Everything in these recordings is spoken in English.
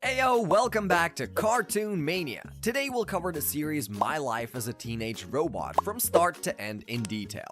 Heyo, welcome back to Cartoon Mania. Today we'll cover the series My Life as a Teenage Robot from start to end in detail.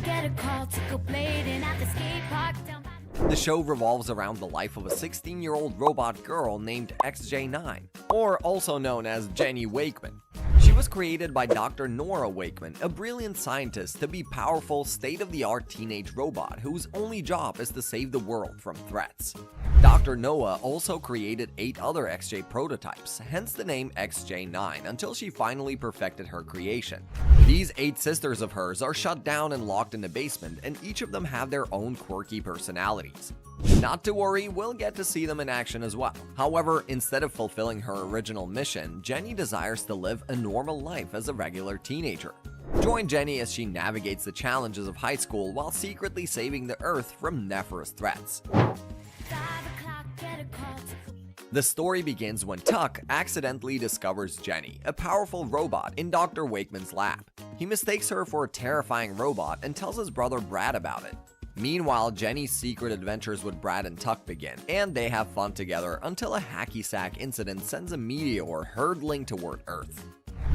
Get a call to go blading at the skate park down by The show revolves around the life of a 16-year-old robot girl named XJ9, or also known as Jenny Wakeman. She was created by Dr. Nora Wakeman, a brilliant scientist, to be powerful, state-of-the-art teenage robot whose only job is to save the world from threats. Dr. Noah also created 8 other XJ prototypes, hence the name XJ9, until she finally perfected her creation. These 8 sisters of hers are shut down and locked in the basement, and each of them have their own quirky personalities. Not to worry, we'll get to see them in action as well. However, instead of fulfilling her original mission, Jenny desires to live a normal life as a regular teenager. Join Jenny as she navigates the challenges of high school while secretly saving the Earth from nefarious threats. 5 o'clock. Get a call to The story begins when Tuck accidentally discovers Jenny, a powerful robot, in Dr. Wakeman's lab. He mistakes her for a terrifying robot and tells his brother Brad about it. Meanwhile, Jenny's secret adventures with Brad and Tuck begin, and they have fun together until a hacky sack incident sends a meteor hurtling toward Earth.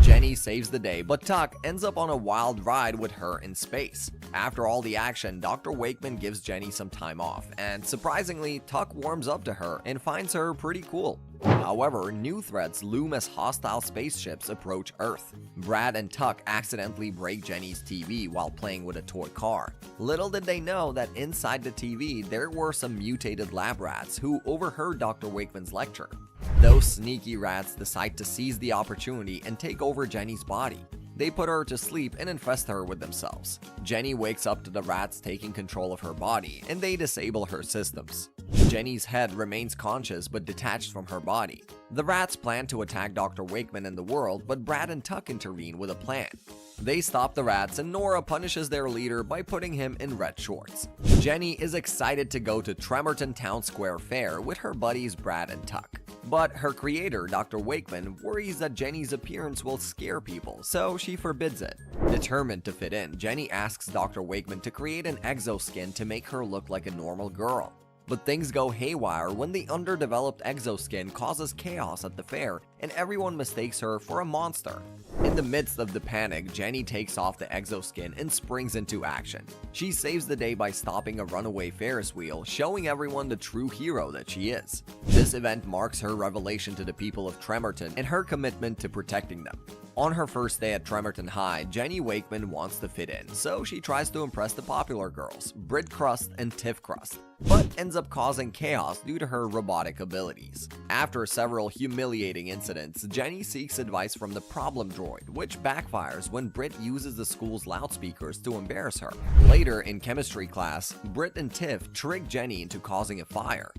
Jenny saves the day, but Tuck ends up on a wild ride with her in space. After all the action, Dr. Wakeman gives Jenny some time off, and surprisingly, Tuck warms up to her and finds her pretty cool. However, new threats loom as hostile spaceships approach Earth. Brad and Tuck accidentally break Jenny's TV while playing with a toy car. Little did they know that inside the TV there were some mutated lab rats who overheard Dr. Wakeman's lecture. Those sneaky rats decide to seize the opportunity and take over Jenny's body. They put her to sleep and infest her with themselves. Jenny wakes up to the rats taking control of her body, and they disable her systems. Jenny's head remains conscious but detached from her body. The rats plan to attack Dr. Wakeman and the world, but Brad and Tuck intervene with a plan. They stop the rats, and Nora punishes their leader by putting him in red shorts. Jenny is excited to go to Tremerton Town Square Fair with her buddies Brad and Tuck. But her creator, Dr. Wakeman, worries that Jenny's appearance will scare people, so she forbids it. Determined to fit in, Jenny asks Dr. Wakeman to create an exoskin to make her look like a normal girl. But things go haywire when the underdeveloped exoskin causes chaos at the fair and everyone mistakes her for a monster. In the midst of the panic, Jenny takes off the exoskin and springs into action. She saves the day by stopping a runaway Ferris wheel, showing everyone the true hero that she is. This event marks her revelation to the people of Tremerton and her commitment to protecting them. On her first day at Tremerton High, Jenny Wakeman wants to fit in, so she tries to impress the popular girls, Brit Crust and Tiff Crust, but ends up causing chaos due to her robotic abilities. After several humiliating incidents, Jenny seeks advice from the problem droid, which backfires when Brit uses the school's loudspeakers to embarrass her. Later in chemistry class, Brit and Tiff trick Jenny into causing a fire.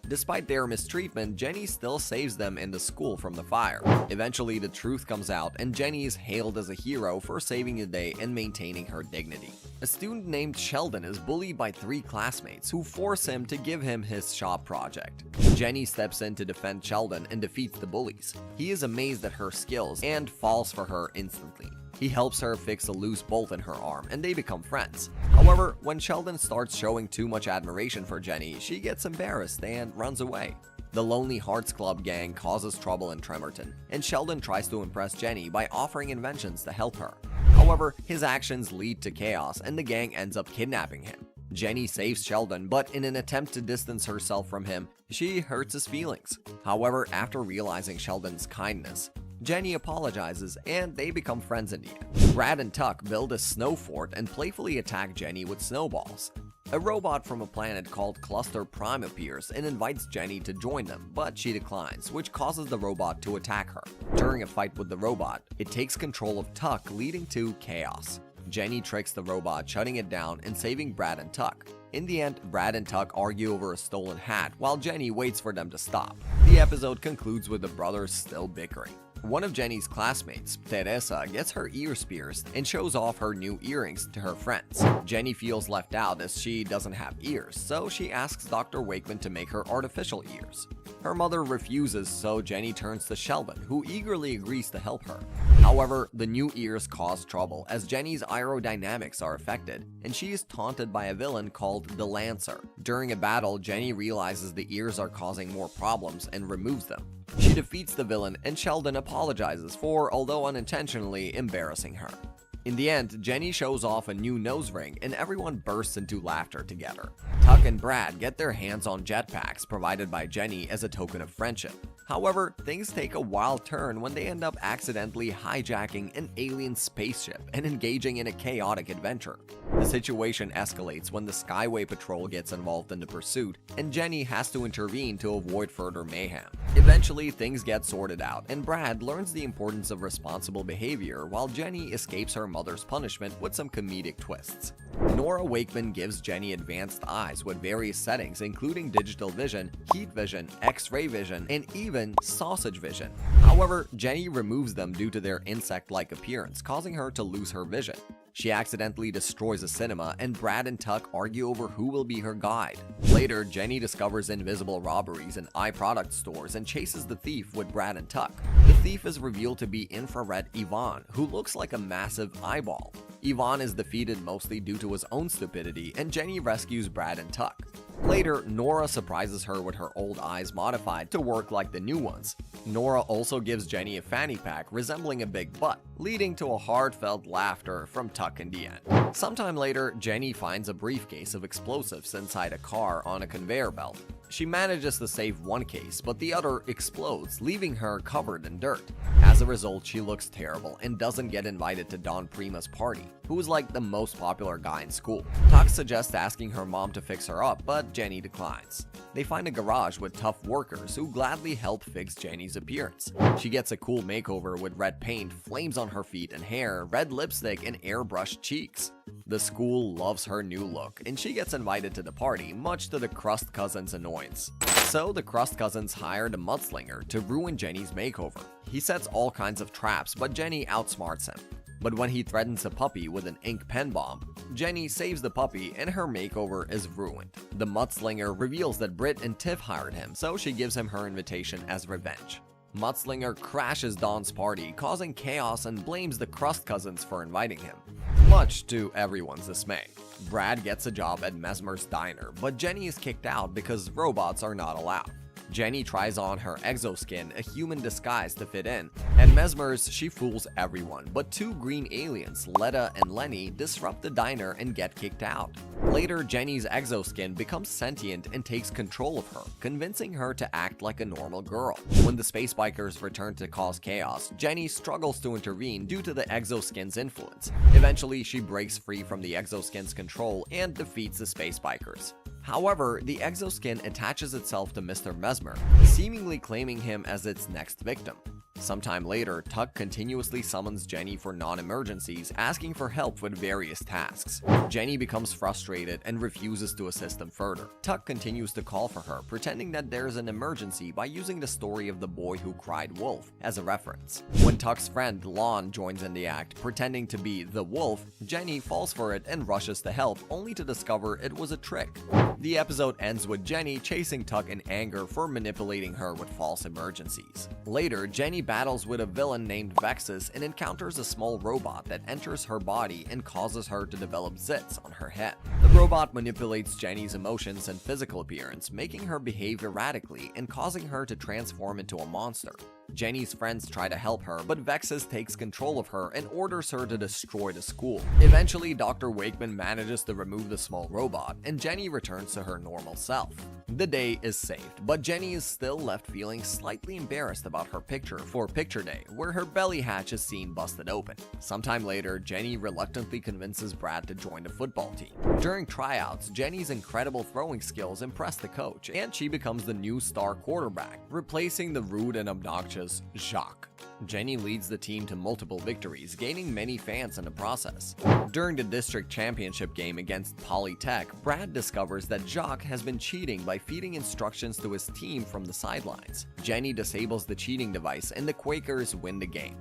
Despite their mistreatment, Jenny still saves them in the school from the fire. Eventually, the truth comes out, and Jenny is hailed as a hero for saving the day and maintaining her dignity. A student named Sheldon is bullied by 3 classmates who force him to give him his shop project. Jenny steps in to defend Sheldon and defeats the bullies. He is amazed at her skills and falls for her instantly. He helps her fix a loose bolt in her arm, and they become friends. However, when Sheldon starts showing too much admiration for Jenny, she gets embarrassed and runs away. The Lonely Hearts Club gang causes trouble in Tremerton, and Sheldon tries to impress Jenny by offering inventions to help her. However, his actions lead to chaos, and the gang ends up kidnapping him. Jenny saves Sheldon, but in an attempt to distance herself from him, she hurts his feelings. However, after realizing Sheldon's kindness, Jenny apologizes, and they become friends in the end. Brad and Tuck build a snow fort and playfully attack Jenny with snowballs. A robot from a planet called Cluster Prime appears and invites Jenny to join them, but she declines, which causes the robot to attack her. During a fight with the robot, it takes control of Tuck, leading to chaos. Jenny tricks the robot, shutting it down and saving Brad and Tuck. In the end, Brad and Tuck argue over a stolen hat while Jenny waits for them to stop. The episode concludes with the brothers still bickering. One of Jenny's classmates, Teresa, gets her ears pierced and shows off her new earrings to her friends. Jenny feels left out as she doesn't have ears, so she asks Dr. Wakeman to make her artificial ears. Her mother refuses, so Jenny turns to Sheldon, who eagerly agrees to help her. However, the new ears cause trouble as Jenny's aerodynamics are affected, and she is taunted by a villain called the Lancer. During a battle, Jenny realizes the ears are causing more problems and removes them. She defeats the villain and Sheldon apologizes for, although unintentionally, embarrassing her. In the end, Jenny shows off a new nose ring and everyone bursts into laughter together. Tuck and Brad get their hands on jetpacks provided by Jenny as a token of friendship. However, things take a wild turn when they end up accidentally hijacking an alien spaceship and engaging in a chaotic adventure. The situation escalates when the Skyway Patrol gets involved in the pursuit, and Jenny has to intervene to avoid further mayhem. Eventually, things get sorted out, and Brad learns the importance of responsible behavior while Jenny escapes her mother's punishment with some comedic twists. Nora Wakeman gives Jenny advanced eyes with various settings including digital vision, heat vision, X-ray vision, and even sausage vision. However, Jenny removes them due to their insect-like appearance, causing her to lose her vision. She accidentally destroys a cinema, and Brad and Tuck argue over who will be her guide. Later, Jenny discovers invisible robberies in eye product stores and chases the thief with Brad and Tuck. The thief is revealed to be Infrared Ivan, who looks like a massive eyeball. Ivan is defeated mostly due to his own stupidity, and Jenny rescues Brad and Tuck. Later, Nora surprises her with her old eyes modified to work like the new ones. Nora also gives Jenny a fanny pack resembling a big butt, leading to a heartfelt laughter from Tuck in the end. Sometime later, Jenny finds a briefcase of explosives inside a car on a conveyor belt. She manages to save one case, but the other explodes, leaving her covered in dirt. As a result, she looks terrible and doesn't get invited to Don Prima's party, who is like the most popular guy in school. Tuck suggests asking her mom to fix her up, but Jenny declines. They find a garage with tough workers who gladly help fix Jenny's appearance. She gets a cool makeover with red paint, flames on her feet and hair, red lipstick, and airbrushed cheeks. The school loves her new look, and she gets invited to the party, much to the Crust Cousins' annoyance. So the Crust Cousins hired a mudslinger to ruin Jenny's makeover. He sets all kinds of traps, but Jenny outsmarts him. But when he threatens a puppy with an ink pen bomb, Jenny saves the puppy and her makeover is ruined. The mudslinger reveals that Britt and Tiff hired him, so she gives him her invitation as revenge. Mudslinger crashes Don's party, causing chaos, and blames the Crust Cousins for inviting him, much to everyone's dismay. Brad gets a job at Mesmer's diner, but Jenny is kicked out because robots are not allowed. Jenny tries on her exoskin, a human disguise to fit in, and Mesmer's she fools everyone, but two green aliens, Letta and Lenny, disrupt the diner and get kicked out. Later, Jenny's exoskin becomes sentient and takes control of her, convincing her to act like a normal girl. When the space bikers return to cause chaos, Jenny struggles to intervene due to the exoskin's influence. Eventually, she breaks free from the exoskin's control and defeats the space bikers. However, the exoskin attaches itself to Mr. Mesmer, seemingly claiming him as its next victim. Sometime later, Tuck continuously summons Jenny for non-emergencies, asking for help with various tasks. Jenny becomes frustrated and refuses to assist him further. Tuck continues to call for her, pretending that there's an emergency by using the story of the boy who cried wolf as a reference. When Tuck's friend Lon joins in the act, pretending to be the wolf, Jenny falls for it and rushes to help, only to discover it was a trick. The episode ends with Jenny chasing Tuck in anger for manipulating her with false emergencies. Later, Jenny battles with a villain named Vexus and encounters a small robot that enters her body and causes her to develop zits on her head. The robot manipulates Jenny's emotions and physical appearance, making her behave erratically and causing her to transform into a monster. Jenny's friends try to help her, but Vexus takes control of her and orders her to destroy the school. Eventually, Dr. Wakeman manages to remove the small robot, and Jenny returns to her normal self. The day is saved, but Jenny is still left feeling slightly embarrassed about her picture for Picture Day, where her belly hatch is seen busted open. Sometime later, Jenny reluctantly convinces Brad to join the football team. During tryouts, Jenny's incredible throwing skills impress the coach, and she becomes the new star quarterback, replacing the rude and obnoxious Jacques. Jenny leads the team to multiple victories, gaining many fans in the process. During the district championship game against Polytech, Brad discovers that Jacques has been cheating by feeding instructions to his team from the sidelines. Jenny disables the cheating device and the Quakers win the game.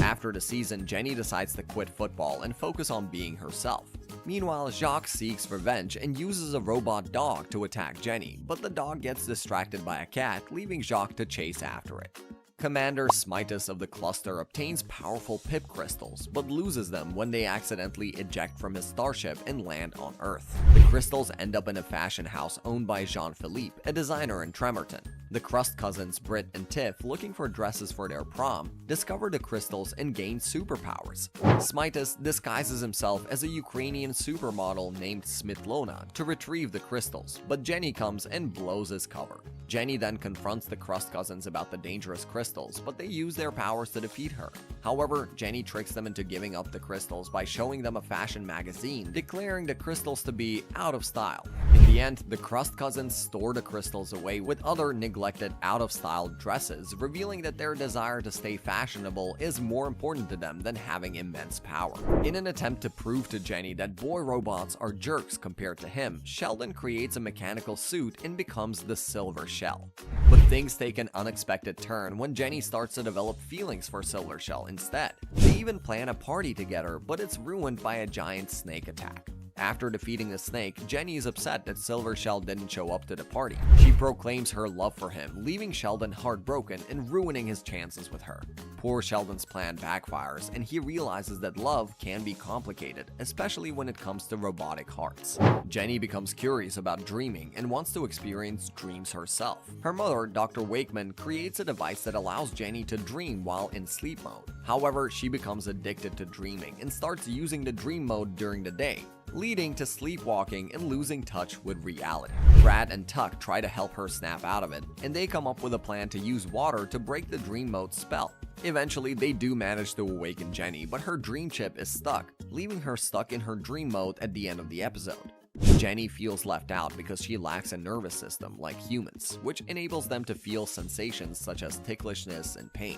After the season, Jenny decides to quit football and focus on being herself. Meanwhile, Jacques seeks revenge and uses a robot dog to attack Jenny, but the dog gets distracted by a cat, leaving Jacques to chase after it. Commander Smitus of the cluster obtains powerful pip crystals, but loses them when they accidentally eject from his starship and land on Earth. The crystals end up in a fashion house owned by Jean-Philippe, a designer in Tremerton. The Crust cousins, Britt and Tiff, looking for dresses for their prom, discover the crystals and gain superpowers. Smitus disguises himself as a Ukrainian supermodel named Smitlona to retrieve the crystals, but Jenny comes and blows his cover. Jenny then confronts the Crust cousins about the dangerous crystals, but they use their powers to defeat her. However, Jenny tricks them into giving up the crystals by showing them a fashion magazine, declaring the crystals to be out of style. In the end, the Crust cousins store the crystals away with other neglected out-of-style dresses, revealing that their desire to stay fashionable is more important to them than having immense power. In an attempt to prove to Jenny that boy robots are jerks compared to him, Sheldon creates a mechanical suit and becomes the Silver Shell. But things take an unexpected turn when Jenny starts to develop feelings for Silver Shell instead. They even plan a party together, but it's ruined by a giant snake attack. After defeating the snake, Jenny is upset that Silver Shell didn't show up to the party. She proclaims her love for him, leaving Sheldon heartbroken and ruining his chances with her. Poor Sheldon's plan backfires, and he realizes that love can be complicated, especially when it comes to robotic hearts. Jenny becomes curious about dreaming and wants to experience dreams herself. Her mother, Dr. Wakeman, creates a device that allows Jenny to dream while in sleep mode. However, she becomes addicted to dreaming and starts using the dream mode during the day, leading to sleepwalking and losing touch with reality. Brad and Tuck try to help her snap out of it, and they come up with a plan to use water to break the dream mode spell. Eventually, they do manage to awaken Jenny, but her dream chip is stuck, leaving her stuck in her dream mode at the end of the episode. Jenny feels left out because she lacks a nervous system like humans, which enables them to feel sensations such as ticklishness and pain.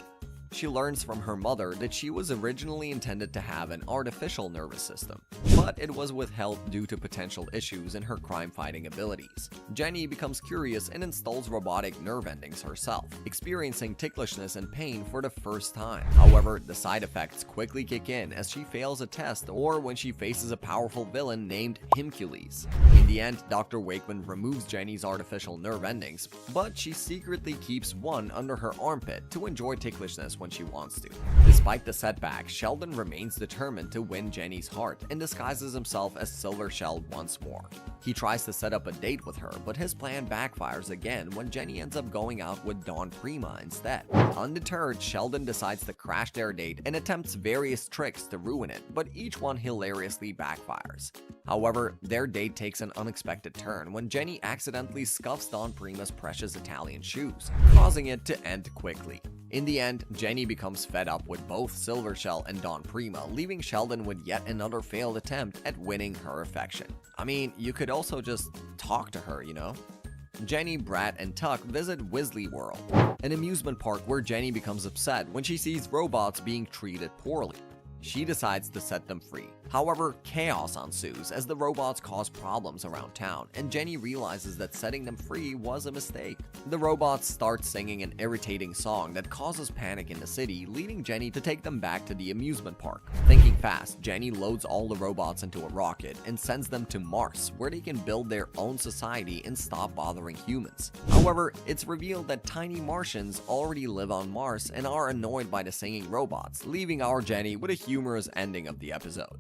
She learns from her mother that she was originally intended to have an artificial nervous system, but it was withheld due to potential issues in her crime-fighting abilities. Jenny becomes curious and installs robotic nerve endings herself, experiencing ticklishness and pain for the first time. However, the side effects quickly kick in as she fails a test or when she faces a powerful villain named Himcules. In the end, Dr. Wakeman removes Jenny's artificial nerve endings, but she secretly keeps one under her armpit to enjoy ticklishness when she wants to. Despite the setback, Sheldon remains determined to win Jenny's heart and disguises himself as Silver Shell once more. He tries to set up a date with her, but his plan backfires again when Jenny ends up going out with Dawn Prima instead. Undeterred, Sheldon decides to crash their date and attempts various tricks to ruin it, but each one hilariously backfires. However, their date takes an unexpected turn when Jenny accidentally scuffs Dawn Prima's precious Italian shoes, causing it to end quickly. In the end, Jenny becomes fed up with both Silver Shell and Dawn Prima, leaving Sheldon with yet another failed attempt at winning her affection. I mean, you could also just talk to her, you know? Jenny, Brad, and Tuck visit Wisley World, an amusement park where Jenny becomes upset when she sees robots being treated poorly. She decides to set them free. However, chaos ensues as the robots cause problems around town, and Jenny realizes that setting them free was a mistake. The robots start singing an irritating song that causes panic in the city, leading Jenny to take them back to the amusement park. Thinking fast, Jenny loads all the robots into a rocket and sends them to Mars, where they can build their own society and stop bothering humans. However, it's revealed that tiny Martians already live on Mars and are annoyed by the singing robots, leaving our Jenny with a humorous ending of the episode.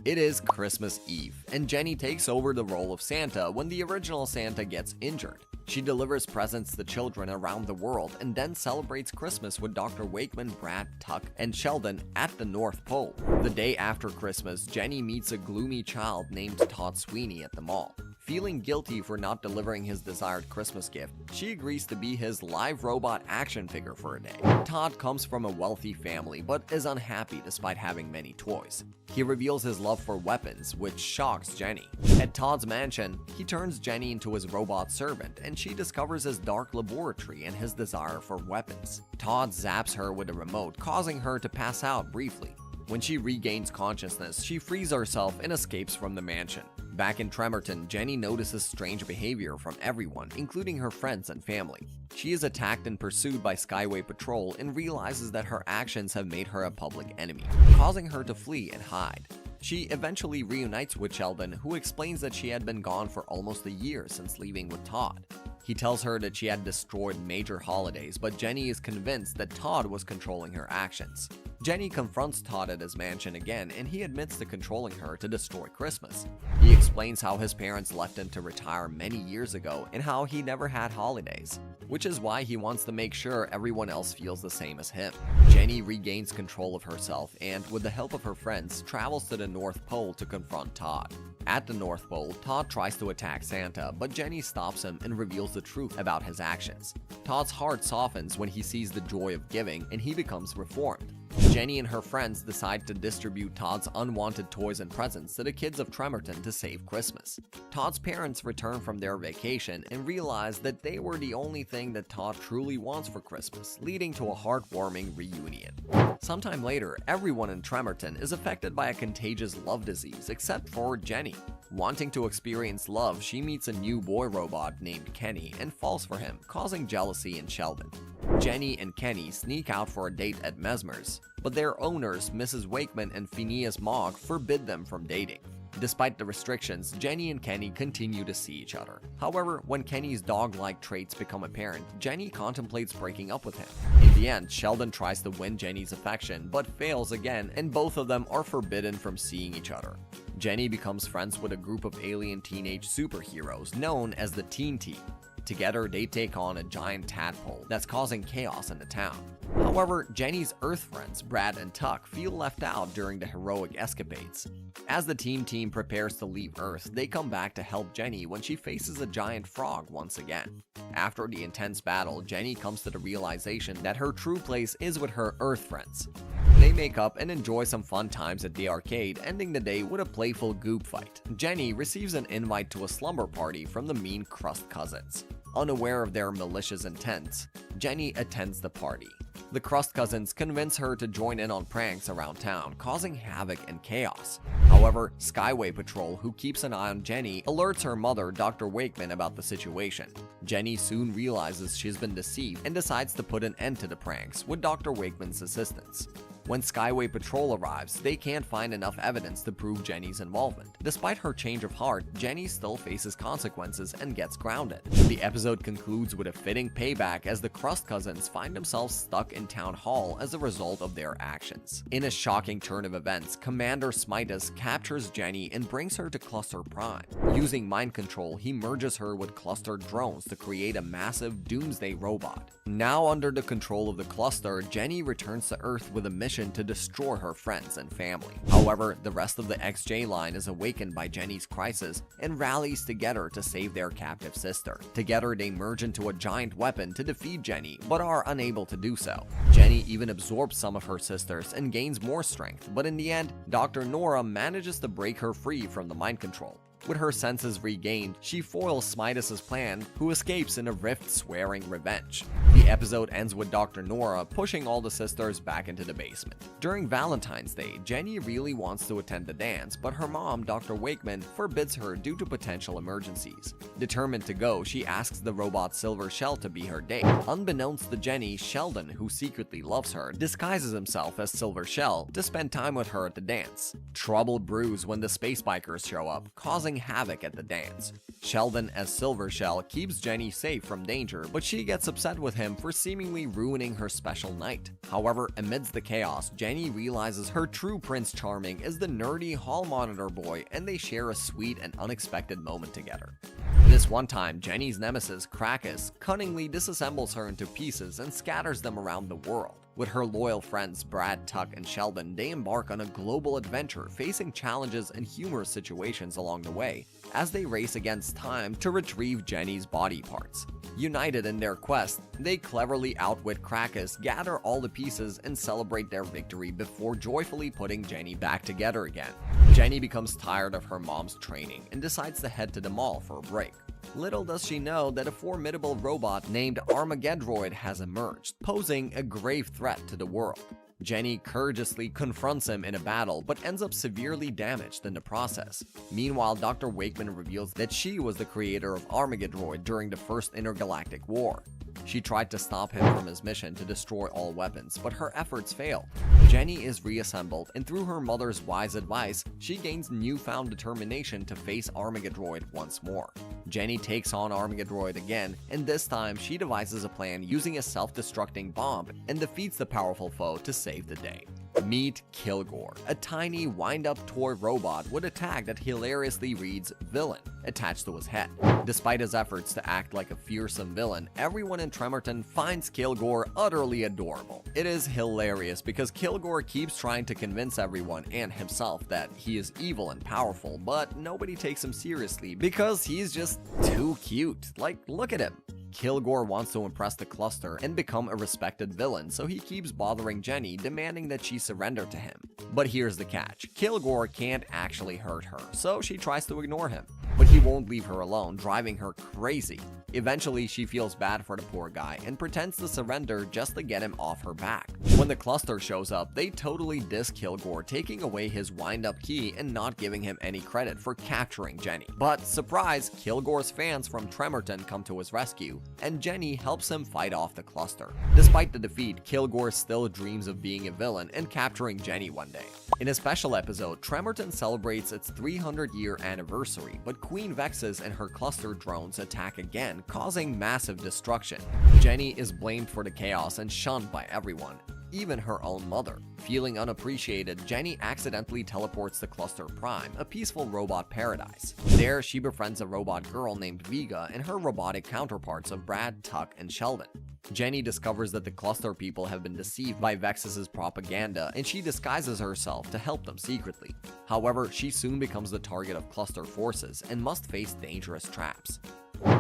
It is Christmas Eve, and Jenny takes over the role of Santa when the original Santa gets injured. She delivers presents to children around the world and then celebrates Christmas with Dr. Wakeman, Brad, Tuck, and Sheldon at the North Pole. The day after Christmas, Jenny meets a gloomy child named Todd Sweeney at the mall. Feeling guilty for not delivering his desired Christmas gift, she agrees to be his live robot action figure for a day. Todd comes from a wealthy family but is unhappy despite having many toys. He reveals his love for weapons, which shocks Jenny. At Todd's mansion, he turns Jenny into his robot servant, and she discovers his dark laboratory and his desire for weapons. Todd zaps her with a remote, causing her to pass out briefly. When she regains consciousness, she frees herself and escapes from the mansion. Back in Tremerton, Jenny notices strange behavior from everyone, including her friends and family. She is attacked and pursued by Skyway Patrol and realizes that her actions have made her a public enemy, causing her to flee and hide. She eventually reunites with Sheldon, who explains that she had been gone for almost a year since leaving with Todd. He tells her that she had destroyed major holidays, but Jenny is convinced that Todd was controlling her actions. Jenny confronts Todd at his mansion again, and he admits to controlling her to destroy Christmas. He explains how his parents left him to retire many years ago and how he never had holidays, which is why he wants to make sure everyone else feels the same as him. Jenny regains control of herself and, with the help of her friends, travels to the North Pole to confront Todd. At the North Pole, Todd tries to attack Santa, but Jenny stops him and reveals the truth about his actions. Todd's heart softens when he sees the joy of giving, and he becomes reformed. Jenny and her friends decide to distribute Todd's unwanted toys and presents to the kids of Tremerton to save Christmas. Todd's parents return from their vacation and realize that they were the only thing that Todd truly wants for Christmas, leading to a heartwarming reunion. Sometime later, everyone in Tremerton is affected by a contagious love disease except for Jenny. Wanting to experience love, she meets a new boy robot named Kenny and falls for him, causing jealousy in Sheldon. Jenny and Kenny sneak out for a date at Mesmer's, but their owners, Mrs. Wakeman and Phineas Mogg, forbid them from dating. Despite the restrictions, Jenny and Kenny continue to see each other. However, when Kenny's dog-like traits become apparent, Jenny contemplates breaking up with him. In the end, Sheldon tries to win Jenny's affection, but fails again, and both of them are forbidden from seeing each other. Jenny becomes friends with a group of alien teenage superheroes known as the Teen Team. Together, they take on a giant tadpole that's causing chaos in the town. However, Jenny's Earth friends, Brad and Tuck, feel left out during the heroic escapades. As the team prepares to leave Earth, they come back to help Jenny when she faces a giant frog once again. After the intense battle, Jenny comes to the realization that her true place is with her Earth friends. They make up and enjoy some fun times at the arcade, ending the day with a playful goop fight. Jenny receives an invite to a slumber party from the mean Crust Cousins. Unaware of their malicious intents, Jenny attends the party. The Crust Cousins convince her to join in on pranks around town, causing havoc and chaos. However, Skyway Patrol, who keeps an eye on Jenny, alerts her mother, Dr. Wakeman, about the situation. Jenny soon realizes she's been deceived and decides to put an end to the pranks with Dr. Wakeman's assistance. When Skyway Patrol arrives, they can't find enough evidence to prove Jenny's involvement. Despite her change of heart, Jenny still faces consequences and gets grounded. The episode concludes with a fitting payback as the Crust Cousins find themselves stuck in Town Hall as a result of their actions. In a shocking turn of events, Commander Smitus captures Jenny and brings her to Cluster Prime. Using mind control, he merges her with Cluster drones to create a massive doomsday robot. Now under the control of the Cluster, Jenny returns to Earth with a mission to destroy her friends and family. However, the rest of the XJ line is awakened by Jenny's crisis and rallies together to save their captive sister. Together, they merge into a giant weapon to defeat Jenny, but are unable to do so. Jenny even absorbs some of her sisters and gains more strength, but in the end, Dr. Nora manages to break her free from the mind control. With her senses regained, she foils Smitus' plan, who escapes in a rift swearing revenge. The episode ends with Dr. Nora pushing all the sisters back into the basement. During Valentine's Day, Jenny really wants to attend the dance, but her mom, Dr. Wakeman, forbids her due to potential emergencies. Determined to go, she asks the robot Silver Shell to be her date. Unbeknownst to Jenny, Sheldon, who secretly loves her, disguises himself as Silver Shell to spend time with her at the dance. Trouble brews when the space bikers show up, causing havoc at the dance. Sheldon as Silver Shell keeps Jenny safe from danger, but she gets upset with him for seemingly ruining her special night. However, amidst the chaos, Jenny realizes her true Prince Charming is the nerdy hall monitor boy, and they share a sweet and unexpected moment together. This one time, Jenny's nemesis, Krakus, cunningly disassembles her into pieces and scatters them around the world. With her loyal friends Brad, Tuck, and Sheldon, they embark on a global adventure, facing challenges and humorous situations along the way, as they race against time to retrieve Jenny's body parts. United in their quest, they cleverly outwit Krakus, gather all the pieces, and celebrate their victory before joyfully putting Jenny back together again. Jenny becomes tired of her mom's training and decides to head to the mall for a break. Little does she know that a formidable robot named Armageddroid has emerged, posing a grave threat to the world. Jenny courageously confronts him in a battle, but ends up severely damaged in the process. Meanwhile, Dr. Wakeman reveals that she was the creator of Armageddroid during the First Intergalactic War. She tried to stop him from his mission to destroy all weapons, but her efforts failed. Jenny is reassembled, and through her mother's wise advice, she gains newfound determination to face Armageddroid once more. Jenny takes on Armageddroid again, and this time she devises a plan using a self-destructing bomb and defeats the powerful foe to save the day. Meet Kilgore, a tiny wind-up toy robot with a tag that hilariously reads "Villain" attached to his head. Despite his efforts to act like a fearsome villain, everyone in Tremerton finds Kilgore utterly adorable. It is hilarious because Kilgore keeps trying to convince everyone and himself that he is evil and powerful, but nobody takes him seriously because he's just too cute. Like, look at him. Kilgore wants to impress the cluster and become a respected villain, so he keeps bothering Jenny, demanding that she surrender to him. But here's the catch: Kilgore can't actually hurt her, so she tries to ignore him. But he won't leave her alone, driving her crazy. Eventually, she feels bad for the poor guy and pretends to surrender just to get him off her back. When the cluster shows up, they totally diss Kilgore, taking away his wind-up key and not giving him any credit for capturing Jenny. But surprise, Kilgore's fans from Tremerton come to his rescue, and Jenny helps him fight off the cluster. Despite the defeat, Kilgore still dreams of being a villain and capturing Jenny one day. In a special episode, Tremerton celebrates its 300-year anniversary, but Queen Vexus and her cluster drones attack again, causing massive destruction. Jenny is blamed for the chaos and shunned by everyone, even her own mother. Feeling unappreciated, Jenny accidentally teleports to Cluster Prime, a peaceful robot paradise. There, she befriends a robot girl named Vega and her robotic counterparts of Brad, Tuck, and Sheldon. Jenny discovers that the Cluster people have been deceived by Vexus's propaganda, and she disguises herself to help them secretly. However, she soon becomes the target of Cluster forces and must face dangerous traps.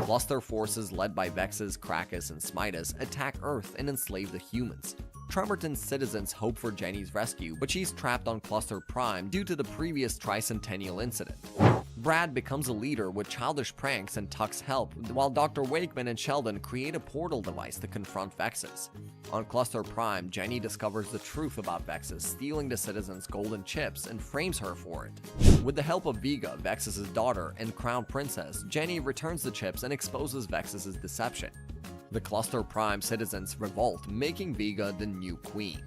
Cluster forces led by Vexus, Krakus, and Smitus attack Earth and enslave the humans. Tremerton's citizens hope for Jenny's rescue, but she's trapped on Cluster Prime due to the previous tricentennial incident. Brad becomes a leader with childish pranks and Tuck's help, while Dr. Wakeman and Sheldon create a portal device to confront Vexus. On Cluster Prime, Jenny discovers the truth about Vexus, stealing the citizens' golden chips, and frames her for it. With the help of Vega, Vexus's daughter, and Crown Princess, Jenny returns the chips and exposes Vexus's deception. The Cluster Prime citizens revolt, making Vega the new queen.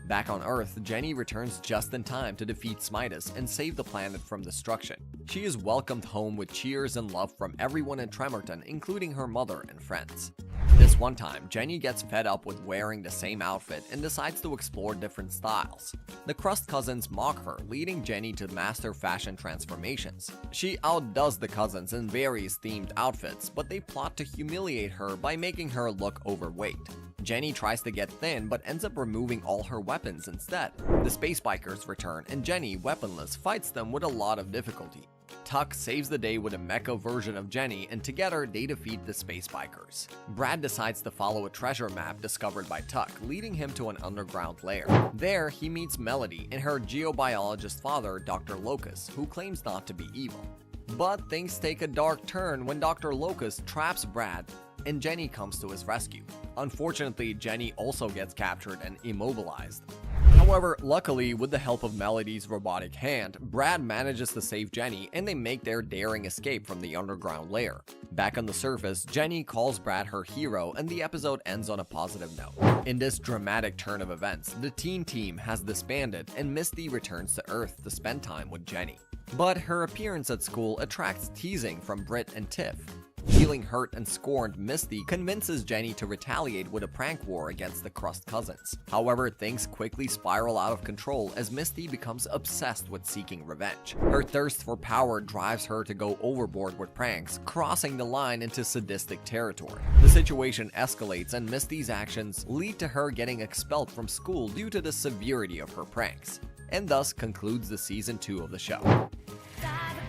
Back on Earth, Jenny returns just in time to defeat Smitus and save the planet from destruction. She is welcomed home with cheers and love from everyone in Tremerton, including her mother and friends. This one time, Jenny gets fed up with wearing the same outfit and decides to explore different styles. The Crust cousins mock her, leading Jenny to master fashion transformations. She outdoes the cousins in various themed outfits, but they plot to humiliate her by making her look overweight. Jenny tries to get thin but ends up removing all her weapons instead. The Space Bikers return and Jenny, weaponless, fights them with a lot of difficulty. Tuck saves the day with a mecha version of Jenny, and together they defeat the Space Bikers. Brad decides to follow a treasure map discovered by Tuck, leading him to an underground lair. There, he meets Melody and her geobiologist father, Dr. Locus, who claims not to be evil. But things take a dark turn when Dr. Locus traps Brad, and Jenny comes to his rescue. Unfortunately, Jenny also gets captured and immobilized. However, luckily, with the help of Melody's robotic hand, Brad manages to save Jenny and they make their daring escape from the underground lair. Back on the surface, Jenny calls Brad her hero and the episode ends on a positive note. In this dramatic turn of events, the teen team has disbanded and Misty returns to Earth to spend time with Jenny. But her appearance at school attracts teasing from Britt and Tiff. Feeling hurt and scorned, Misty convinces Jenny to retaliate with a prank war against the Crust cousins. However, things quickly spiral out of control as Misty becomes obsessed with seeking revenge. Her thirst for power drives her to go overboard with pranks, crossing the line into sadistic territory. The situation escalates and Misty's actions lead to her getting expelled from school due to the severity of her pranks, and thus concludes the season 2 of the show. 5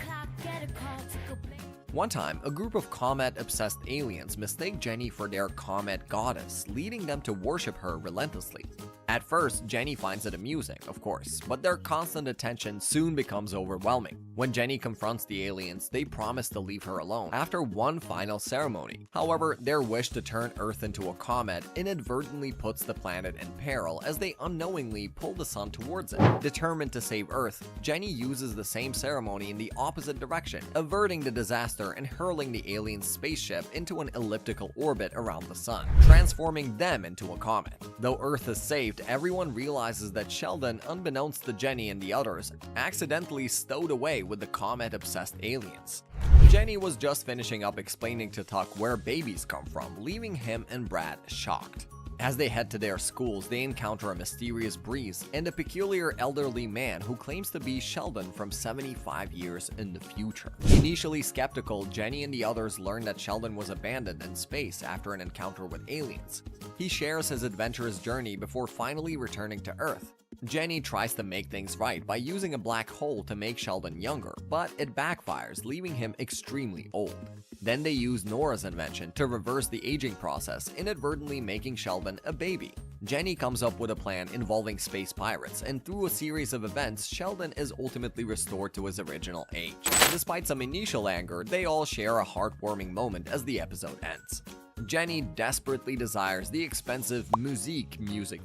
o'clock, get a call to go play. One time, a group of comet-obsessed aliens mistake Jenny for their comet goddess, leading them to worship her relentlessly. At first, Jenny finds it amusing, of course, but their constant attention soon becomes overwhelming. When Jenny confronts the aliens, they promise to leave her alone after one final ceremony. However, their wish to turn Earth into a comet inadvertently puts the planet in peril as they unknowingly pull the sun towards it. Determined to save Earth, Jenny uses the same ceremony in the opposite direction, averting the disaster and hurling the aliens' spaceship into an elliptical orbit around the sun, transforming them into a comet. Though Earth is saved, everyone realizes that Sheldon, unbeknownst to Jenny and the others, accidentally stowed away with the comet-obsessed aliens. Jenny was just finishing up explaining to Tuck where babies come from, leaving him and Brad shocked. As they head to their schools, they encounter a mysterious breeze and a peculiar elderly man who claims to be Sheldon from 75 years in the future. Initially skeptical, Jenny and the others learn that Sheldon was abandoned in space after an encounter with aliens. He shares his adventurous journey before finally returning to Earth. Jenny tries to make things right by using a black hole to make Sheldon younger, but it backfires, leaving him extremely old. Then they use Nora's invention to reverse the aging process, inadvertently making Sheldon a baby. Jenny comes up with a plan involving space pirates, and through a series of events, Sheldon is ultimately restored to his original age. Despite some initial anger, they all share a heartwarming moment as the episode ends. Jenny desperately desires the expensive music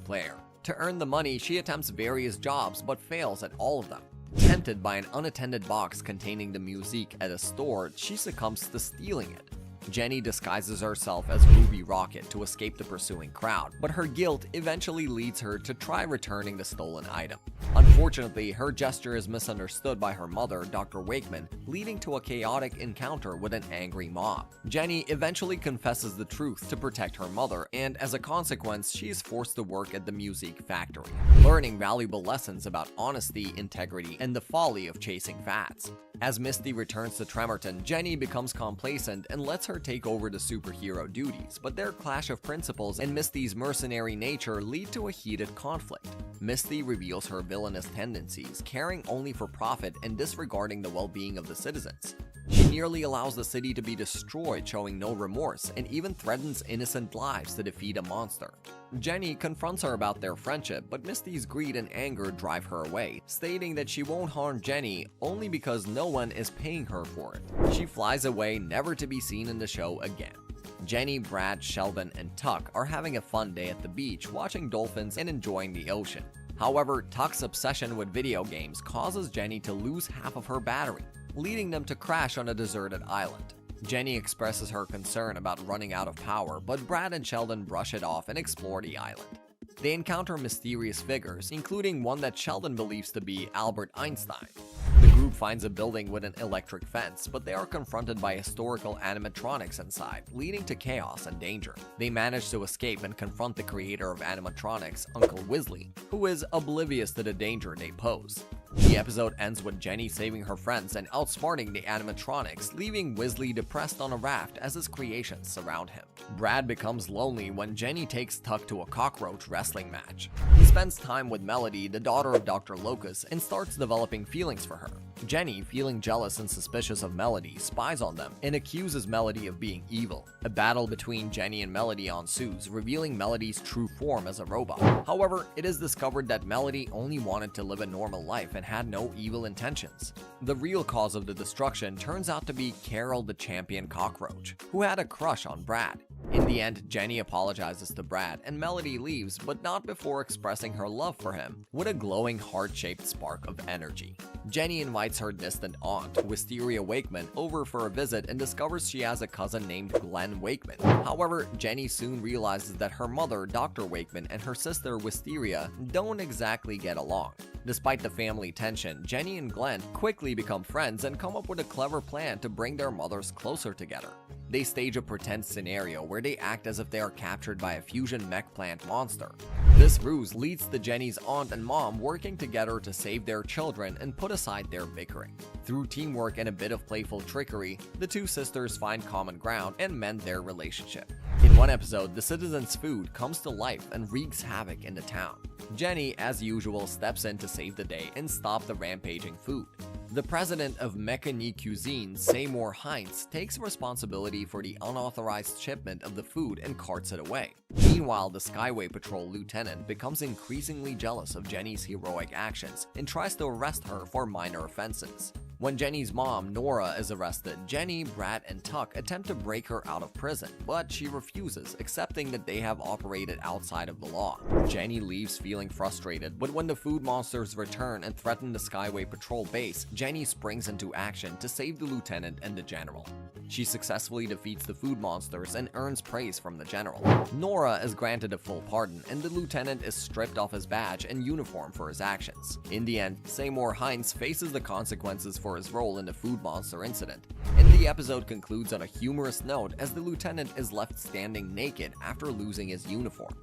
player. To earn the money, she attempts various jobs but fails at all of them. Tempted by an unattended box containing the music at a store, she succumbs to stealing it. Jenny disguises herself as Ruby Rocket to escape the pursuing crowd, but her guilt eventually leads her to try returning the stolen item. Unfortunately, her gesture is misunderstood by her mother, Dr. Wakeman, leading to a chaotic encounter with an angry mob. Jenny eventually confesses the truth to protect her mother, and as a consequence, she is forced to work at the music factory, learning valuable lessons about honesty, integrity, and the folly of chasing fads. As Misty returns to Tremerton, Jenny becomes complacent and lets her take over the superhero duties, but their clash of principles and Misty's mercenary nature lead to a heated conflict. Misty reveals her villainous tendencies, caring only for profit and disregarding the well-being of the citizens. She nearly allows the city to be destroyed, showing no remorse, and even threatens innocent lives to defeat a monster. Jenny confronts her about their friendship, but Misty's greed and anger drive her away, stating that she won't harm Jenny only because no one is paying her for it. She flies away, never to be seen in the show again. Jenny, Brad, Sheldon, and Tuck are having a fun day at the beach, watching dolphins and enjoying the ocean. However, Tuck's obsession with video games causes Jenny to lose half of her battery, leading them to crash on a deserted island. Jenny expresses her concern about running out of power, but Brad and Sheldon brush it off and explore the island. They encounter mysterious figures, including one that Sheldon believes to be Albert Einstein. The group finds a building with an electric fence, but they are confronted by historical animatronics inside, leading to chaos and danger. They manage to escape and confront the creator of animatronics, Uncle Wisley, who is oblivious to the danger they pose. The episode ends with Jenny saving her friends and outsmarting the animatronics, leaving Wisley depressed on a raft as his creations surround him. Brad becomes lonely when Jenny takes Tuck to a cockroach wrestling match. He spends time with Melody, the daughter of Dr. Locus, and starts developing feelings for her. Jenny, feeling jealous and suspicious of Melody, spies on them and accuses Melody of being evil. A battle between Jenny and Melody ensues, revealing Melody's true form as a robot. However, it is discovered that Melody only wanted to live a normal life and had no evil intentions. The real cause of the destruction turns out to be Carol the Champion Cockroach, who had a crush on Brad. In the end, Jenny apologizes to Brad and Melody leaves, but not before expressing her love for him with a glowing heart-shaped spark of energy. Jenny invites her distant aunt, Wisteria Wakeman, over for a visit and discovers she has a cousin named Glenn Wakeman. However, Jenny soon realizes that her mother, Dr. Wakeman, and her sister, Wisteria, don't exactly get along. Despite the family tension, Jenny and Glenn quickly become friends and come up with a clever plan to bring their mothers closer together. They stage a pretend scenario where they act as if they are captured by a fusion mech plant monster. This ruse leads to Jenny's aunt and mom working together to save their children and put aside their bickering. Through teamwork and a bit of playful trickery, the two sisters find common ground and mend their relationship. In one episode, the citizens' food comes to life and wreaks havoc in the town. Jenny, as usual, steps in to save the day and stop the rampaging food. The president of Mechanique Cuisine, Seymour Heinz, takes responsibility for the unauthorized shipment of the food and carts it away. Meanwhile, the Skyway Patrol lieutenant becomes increasingly jealous of Jenny's heroic actions and tries to arrest her for minor offenses. When Jenny's mom, Nora, is arrested, Jenny, Brad, and Tuck attempt to break her out of prison, but she refuses, accepting that they have operated outside of the law. Jenny leaves feeling frustrated, but when the food monsters return and threaten the Skyway Patrol base, Jenny springs into action to save the lieutenant and the general. She successfully defeats the food monsters and earns praise from the general. Nora is granted a full pardon, and the lieutenant is stripped off his badge and uniform for his actions. In the end, Seymour Heinz faces the consequences for his role in the food monster incident, and the episode concludes on a humorous note as the lieutenant is left standing naked after losing his uniform.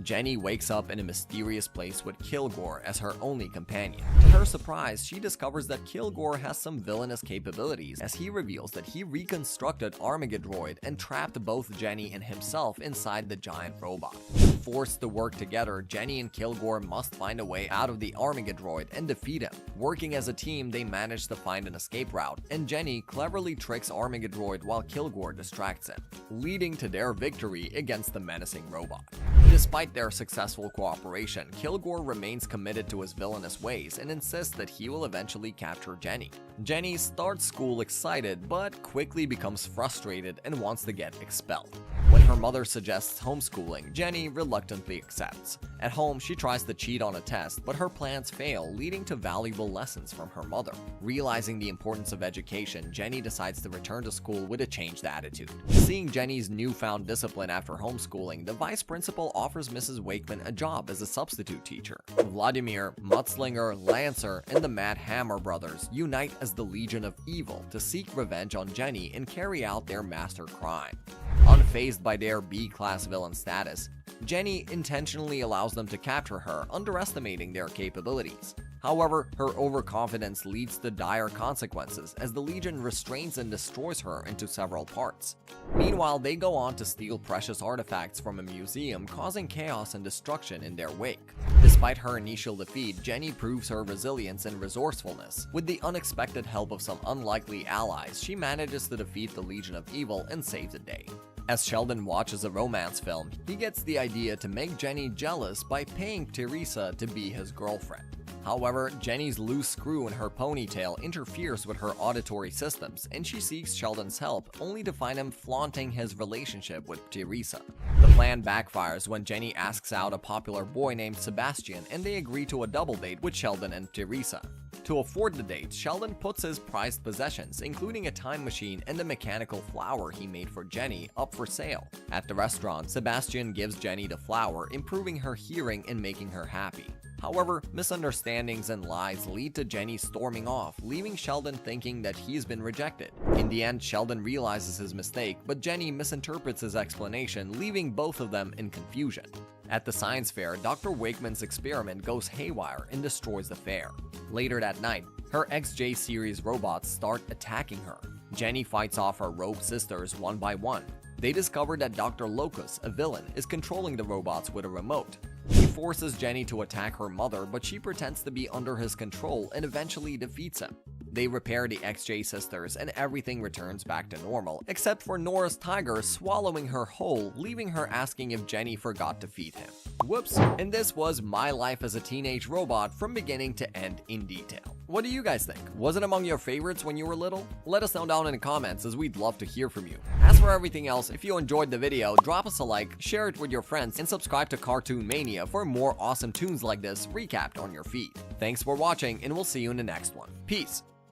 Jenny wakes up in a mysterious place with Kilgore as her only companion. To her surprise, she discovers that Kilgore has some villainous capabilities as he reveals that he reconstructed Armageddroid and trapped both Jenny and himself inside the giant robot. Forced to work together, Jenny and Kilgore must find a way out of the Armageddroid and defeat him. Working as a team, they manage to find an escape route, and Jenny cleverly tricks Armageddroid while Kilgore distracts him, leading to their victory against the menacing robot. Despite their successful cooperation, Kilgore remains committed to his villainous ways and insists that he will eventually capture Jenny. Jenny starts school excited, but quickly becomes frustrated and wants to get expelled. When her mother suggests homeschooling, Jenny reluctantly accepts. At home, she tries to cheat on a test, but her plans fail, leading to valuable lessons from her mother. Realizing the importance of education, Jenny decides to return to school with a changed attitude. Seeing Jenny's newfound discipline after homeschooling, the vice principal offers Mrs. Wakeman a job as a substitute teacher. Vladimir, Mudslinger, Lancer, and the Mad Hammer brothers unite as the Legion of Evil to seek revenge on Jenny and carry out their master crime. Unfazed by their B-class villain status, Jenny intentionally allows them to capture her, underestimating their capabilities. However, her overconfidence leads to dire consequences as the Legion restrains and destroys her into several parts. Meanwhile, they go on to steal precious artifacts from a museum, causing chaos and destruction in their wake. Despite her initial defeat, Jenny proves her resilience and resourcefulness. With the unexpected help of some unlikely allies, she manages to defeat the Legion of Evil and save the day. As Sheldon watches a romance film, he gets the idea to make Jenny jealous by paying Teresa to be his girlfriend. However, Jenny's loose screw in her ponytail interferes with her auditory systems, and she seeks Sheldon's help, only to find him flaunting his relationship with Teresa. The plan backfires when Jenny asks out a popular boy named Sebastian, and they agree to a double date with Sheldon and Teresa. To afford the date, Sheldon puts his prized possessions, including a time machine and a mechanical flower he made for Jenny, up for sale. At the restaurant, Sebastian gives Jenny the flower, improving her hearing and making her happy. However, misunderstandings and lies lead to Jenny storming off, leaving Sheldon thinking that he's been rejected. In the end, Sheldon realizes his mistake, but Jenny misinterprets his explanation, leaving both of them in confusion. At the science fair, Dr. Wakeman's experiment goes haywire and destroys the fair. Later that night, her XJ series robots start attacking her. Jenny fights off her rogue sisters one by one. They discover that Dr. Locus, a villain, is controlling the robots with a remote. He forces Jenny to attack her mother, but she pretends to be under his control and eventually defeats him. They repair the XJ sisters and everything returns back to normal, except for Nora's tiger swallowing her whole, leaving her asking if Jenny forgot to feed him. Whoops. And this was my life as a teenage robot from beginning to end in detail. What do you guys think? Was it among your favorites when you were little? Let us know down in the comments, as we'd love to hear from you. As for everything else, if you enjoyed the video, drop us a like, share it with your friends, and subscribe to Cartoon Mania for more awesome tunes like this recapped on your feed. Thanks for watching, and we'll see you in the next one. Peace!